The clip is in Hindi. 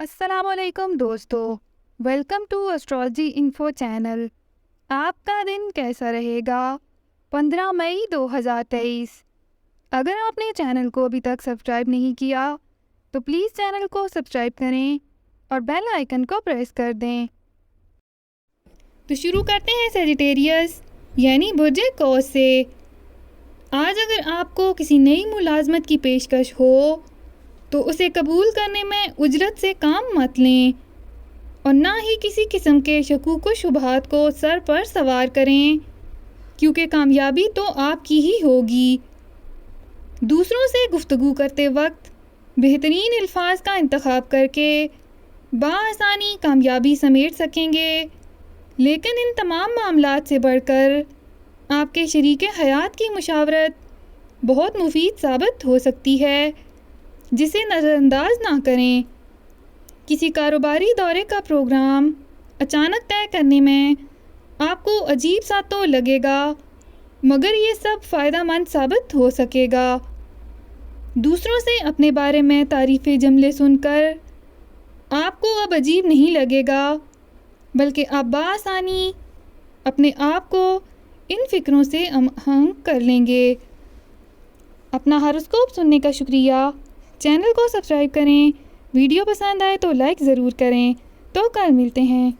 अस्सलामुअलैकुम दोस्तों, welcome to astrology info channel. आपका दिन कैसा रहेगा? 15 मई 2023। अगर आपने चैनल को अभी तक सब्सक्राइब नहीं किया तो प्लीज़ चैनल को सब्सक्राइब करें और बेल आइकन को प्रेस कर दें। तो शुरू करते हैं सेजिटेरियस यानी बुर्ज कौस से। आज अगर आपको किसी नई मुलाजमत की पेशकश हो तो उसे कबूल करने में उजरत से काम मत लें और ना ही किसी किस्म के शकूक व शुबहात को सर पर सवार करें, क्योंकि कामयाबी तो आपकी ही होगी। दूसरों से गुफ्तगू करते वक्त बेहतरीन अल्फाज का इंतखाब करके बाआसानी कामयाबी समेट सकेंगे, लेकिन इन तमाम मामलात से बढ़कर आपके शरीके हयात की मुशावरत बहुत मुफीद साबित हो सकती है, जिसे नज़रअंदाज ना करें। किसी कारोबारी दौरे का प्रोग्राम अचानक तय करने में आपको अजीब सा तो लगेगा, मगर ये सब फ़ायदेमंद साबित हो सकेगा। दूसरों से अपने बारे में तारीफ़ें जुमले सुनकर आपको अब अजीब नहीं लगेगा, बल्कि आप बाआसानी अपने आप को इन फ़िक्रों से अहंग कर लेंगे। अपना हॉरोस्कोप सुनने का शुक्रिया। चैनल को सब्सक्राइब करें। वीडियो पसंद आए तो लाइक ज़रूर करें। तो कल मिलते हैं।